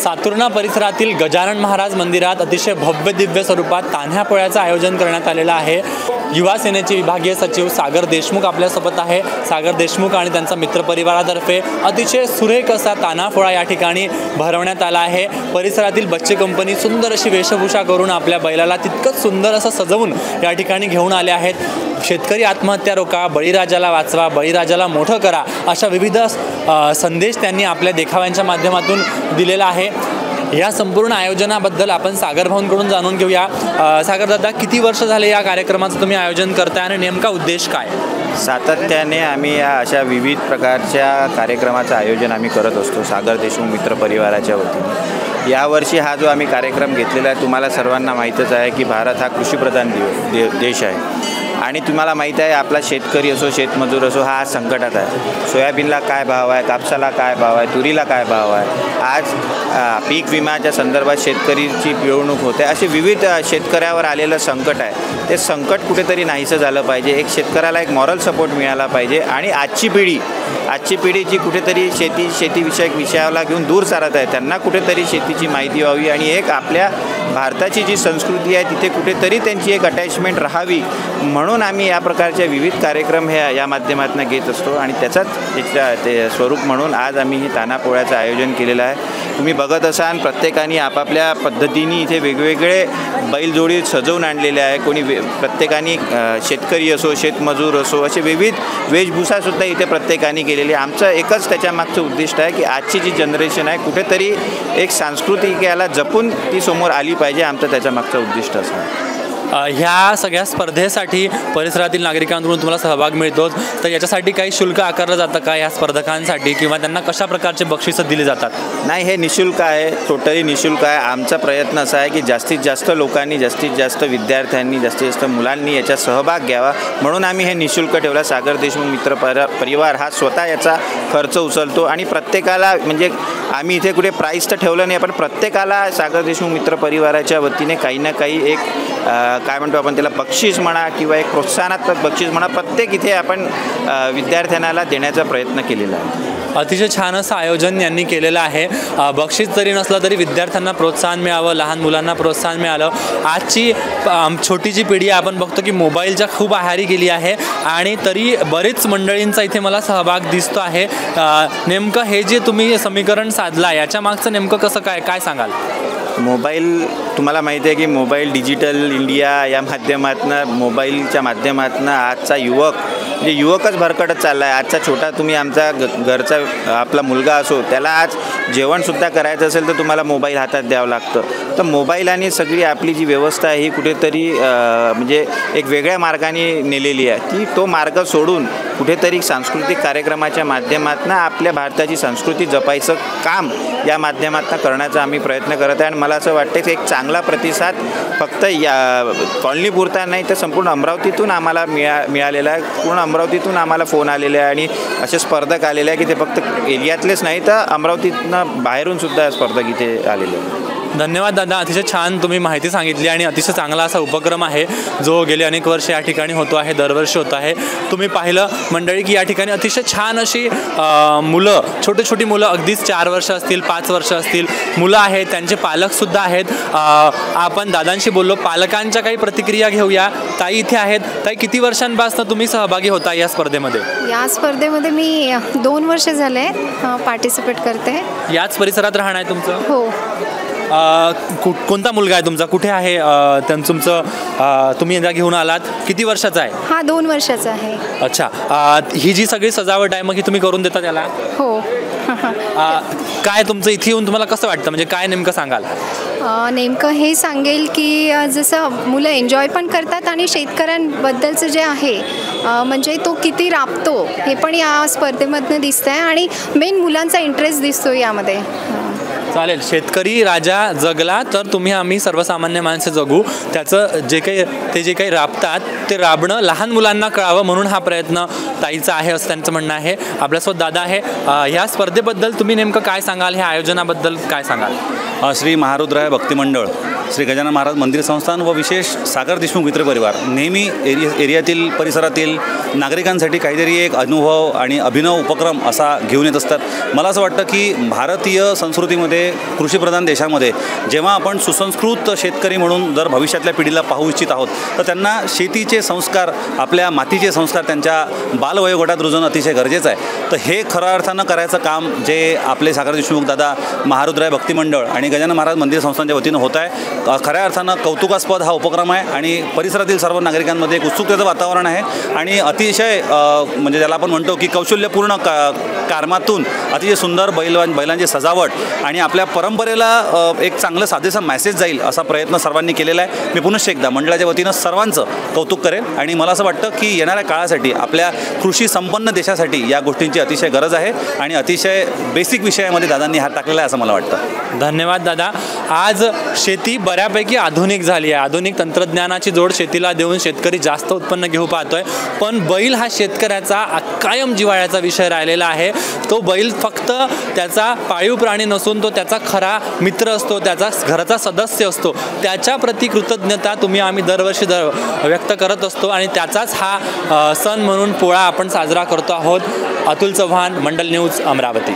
सातुर्णा परिसरातील गजानन महाराज मंदिरात अतिशय भव्य दिव्य स्वरूपात तान्ह्या पोळ्याचं आयोजन करण्यात आलेलं आहे। युवा सेनेचे विभागीय सचिव सागर देशमुख आपल्यासोबत आहे। सागर देशमुख आणि त्यांचा मित्रपरिवारातर्फे अतिशय सुरेख असा तान्हा पोळा या ठिकाणी भरवण्यात आला आहे। परिसरातील बच्चे कंपनी सुंदर अशी वेशभूषा करून आपल्या बैलाला तितकंच सुंदर असं सजवून या ठिकाणी घेऊन आले आहेत। शेतकरी आत्महत्या रोका, बळीराजाला वाचवा, बळीराजाला मोठं करा, अशा विविध संदेश त्यांनी आपल्या देखाव्यांच्या माध्यमातून दिलेला आहे। या संपूर्ण आयोजनाबद्दल आपण सागर भाऊंकडून जाणून घेऊया। सागर दादा, किती वर्ष झाले या कार्यक्रमाचं तुम्ही आयोजन करताय आणि नेमका उद्देश काय? सातत्याने आम्ही या अशा विविध प्रकारच्या कार्यक्रमाचं आयोजन आम्ही करत असतो सागर देशमुख मित्र परिवाराच्या वतीने। यावर्षी हा जो आम्ही कार्यक्रम घेतलेला आहे, तुम्हाला सर्वांना माहीतच आहे की भारत हा कृषीप्रधान देश आहे आणि तुम्हाला माहीत आहे आपला शेतकरी असो, शेतमजूर असो, हा आज संकटात आहे। सोयाबीनला काय भाव आहे, कापसाला काय भाव आहे, तुरीला काय भाव आहे। आज पीक विम्याच्या संदर्भात शेतकरीची पिळवणूक होते। असे विविध शेतकऱ्यावर आलेलं संकट आहे, ते संकट कुठेतरी नाहीसं झालं पाहिजे। एक शेतकऱ्याला एक मॉरल सपोर्ट मिळाला पाहिजे आणि आजची पिढी जी कुठेतरी शेतीविषयक विषयाला घेऊन दूर सारत आहे, त्यांना कुठेतरी शेतीची माहिती व्हावी आणि एक आपल्या भारताची जी संस्कृती आहे तिथे कुठेतरी त्यांची एक अटॅचमेंट राहावी, म्हणून आम्ही या प्रकारचे विविध कार्यक्रम हे या माध्यमातून घेत असतो आणि त्याचाच ते स्वरूप म्हणून आज आम्ही हे तान्हा पोळ्याचं आयोजन केलेलं आहे। तुम्ही बघत असाल प्रत्येकाने आपापल्या पद्धतीने इथे वेगवेगळे बैलजोडी सजवून आणलेले आहे। प्रत्येकाने शेतकरी असो, शेतमजूर असो, असे विविध वेशभूषासुद्धा इथे प्रत्येकाने केलेली आहे। आमचं एकच त्याच्यामागचं उद्दिष्ट आहे की आजची जी जनरेशन आहे कुठेतरी एक सांस्कृतिक याला जपून ती समोर आली पाहिजे, आमचं त्याच्यामागचं उद्दिष्ट असं आहे। ह्या सगळ्या स्पर्धेसाठी परिसरातील नागरिकांकडून तुम्हाला सहभाग मिळतो, तर याच्यासाठी काही शुल्क आकारलं जातं का या स्पर्धकांसाठी, किंवा त्यांना कशा प्रकारचे बक्षिसं दिली जातात? नाही, हे निःशुल्क आहे, टोटली निःशुल्क आहे। आमचा प्रयत्न असा आहे की जास्तीत जास्त लोकांनी, जास्तीत जास्त विद्यार्थ्यांनी, जास्तीत जास्त मुलांनी याच्यात सहभाग घ्यावा, म्हणून आम्ही हे निःशुल्क ठेवला। सागर देशमुख मित्र परिवार हा स्वतः याचा खर्च उचलतो आणि प्रत्येकाला, म्हणजे आम्ही इथे कुठे प्राईज तर ठेवलं नाही, पण प्रत्येकाला सागर देशमुख मित्र परिवाराच्या वतीने काही ना काही एक काय म्हणतो आपण त्याला बक्षीस म्हणा किंवा एक प्रोत्साहनात्मक बक्षीस म्हणा, प्रत्येक इथे आपण विद्यार्थ्यांना देण्याचा प्रयत्न केलेला आहे। अतिशय छान असं आयोजन यांनी केलेलं आहे। बक्षीस जरी नसलं तरी विद्यार्थ्यांना प्रोत्साहन मिळावं, लहान मुलांना प्रोत्साहन मिळालं। आजची छोटी जी पिढी आपण बघतो की मोबाईलच्या खूप आहारी गेली आहे आणि तरी बरेच मंडळींचा इथे मला सहभाग दिसतो आहे। नेमकं हे जे तुम्ही समीकरण साधला, याच्या मागचं नेमकं कसं काय सांगाल? मोबाईल, तुम्हाला माहिती आहे की मोबाईल डिजिटल इंडिया या माध्यमातून, मोबाईलच्या माध्यमातून आजचा युवकच भरकटत चालला आहे। आजचा छोटा, तुम्ही आमचा घरचा आपला मुलगा असो, त्याला आज जेवणसुद्धा करायचं असेल तर तुम्हाला मोबाईल हातात द्यावं लागतं। तर मोबाईल आणि सगळी आपली जी व्यवस्था आहे ही कुठेतरी म्हणजे एक वेगळ्या मार्गाने नेलेली आहे। तो मार्ग सोडून कुठेतरी सांस्कृतिक कार्यक्रमाच्या माध्यमातून आपल्या भारताची संस्कृती जपायचं काम या माध्यमातून करण्याचा आम्ही प्रयत्न करत आहे आणि मला असं वाटतं की एक चांगला प्रतिसाद फक्त या कॉलनीपुरता नाही तर संपूर्ण अमरावतीतून आम्हाला मिळालेला आहे। पूर्ण अमरावतीतून आम्हाला फोन आलेले आहे आणि असे स्पर्धक आलेले आहे की ते फक्त एरियातलेच नाही तर अमरावतीतनं बाहेरून सुद्धा स्पर्धक इथे आलेले आहेत। धन्यवाद दादा, अतिशय छान तुम्ही माहिती सांगितली आणि अतिशय चांगला असा उपक्रम आहे जो गेले अनेक वर्ष या ठिकाणी होतो आहे, दरवर्षी होत आहे। तुम्ही पाहिलं मंडळी की या ठिकाणी अतिशय छान अशी मुलं, छोटी मुलं, अगदीच 4 वर्ष असतील, 5 वर्ष असतील मुलं आहेत, त्यांचे पालकसुद्धा आहेत। आपण दादांशी बोललो, पालकांच्या काही प्रतिक्रिया घेऊया। ताई इथे आहेत। ताई, किती वर्षांपासून तुम्ही सहभागी होता या स्पर्धेमध्ये? या स्पर्धेमध्ये मी 2 वर्ष झाले पार्टिसिपेट करते। याच परिसरात राहणं आहे तुमचं? हो। कोणता मुलगा आहे तुमचा, कुठे आहे तुमचं, तुम्ही एकदा घेऊन आलात, किती वर्षाचा आहे? हा 2 वर्षाचा आहे। अच्छा, ही जी सगळी सजावट आहे मग ही तुम्ही करून देता त्याला? हो। काय तुमचं इथे येऊन तुम्हाला कसं वाटतं, म्हणजे काय नेमकं सांगाल? नेमकं हे सांगेल की जसं मुलं एन्जॉय पण करतात आणि शेतकऱ्यांबद्दलचं जे आहे म्हणजे तो किती राबतो हे पण या स्पर्धेमधनं दिसतं आहे आणि मेन मुलांचा इंटरेस्ट दिसतो यामध्ये। चालेल, शेतकरी राजा जगला तर आम्ही सर्वसामान्य माणसं जगू। त्याचं जे काही राबतात ते राबणं लहान मुलांना कळावं म्हणून हा प्रयत्न ताईचा आहे असं त्यांचं म्हणणं आहे। आपल्यासोबत दादा आहे। ह्या स्पर्धेबद्दल तुम्ही नेमकं काय सांगाल, ह्या आयोजनाबद्दल काय सांगाल? श्री महारुद्राय भक्ती मंडळ श्री गजानन महाराज मंदिर संस्थान व विशेष सागर देशमुख मित्र परिवार नेहमी एरियातील परिसरातील नागरिकांसाठी काहीतरी एक अनुभव आणि अभिनव उपक्रम असा घेऊन येत असतात. मला असं वाटतं की भारतीय संस्कृतीमध्ये कृषीप्रधान देशामध्ये जेव्हा आपण सुसंस्कृत शेतकरी म्हणून जर भविष्यातल्या पिढीला पाहू इच्छित आहोत तर त्यांना शेतीचे संस्कार, आपल्या मातीचे संस्कार त्यांच्या बालवयोगटात रुजवणं अतिशय गरजेचं आहे. तर हे खऱ्या अर्थानं करायचं काम जे आपले सागर देशमुख दादा महारुद्राय भक्ती मंडळ आणि गजानन महाराज मंदिर संस्थांच्या वतीनं होत आहे, खऱ्या अर्थानं कौतुकास्पद हा उपक्रम आहे आणि परिसरातील सर्व नागरिकांमध्ये एक उत्सुकतेचं वातावरण आहे आणि अतिशय म्हणजे ज्याला आपण म्हणतो की कौशल्यपूर्ण कारमातून अतिशय सुंदर बैलांची सजावट आणि आपल्या परंपरेला एक चांगलं साधेसा मॅसेज जाईल असा प्रयत्न सर्वांनी केलेला आहे. मी पुनश्च एकदा मंडळाच्या वतीनं सर्वांचं कौतुक करेन आणि मला असं वाटतं की येणाऱ्या काळासाठी आपल्या कृषी संपन्न देशासाठी या गोष्टींची अतिशय गरज आहे आणि अतिशय बेसिक विषयामध्ये दादांनी हात टाकलेला आहे असं मला वाटतं. धन्यवाद दादा. आज शेती बऱ्यापैकी आधुनिक झाली आहे. आधुनिक तंत्रज्ञानाची जोड शेतीला देऊन शेतकरी जास्त उत्पन्न घेऊ पाहतोय, पण बैल हा शेतकऱ्याचा कायम जिव्हाळ्याचा विषय राहिलेला आहे. तो बैल फक्त त्याचा पाळीव प्राणी नसून तो त्याचा खरा मित्र असतो, त्याचा घराचा सदस्य असतो. त्याच्या प्रति कृतज्ञता आम्ही दरवर्षी व्यक्त करत असतो आणि त्याचाच हा सण म्हणून पोळा आपण साजरा करतो आहोत. अतुल चव्हाण, मंडल न्यूज, अमरावती.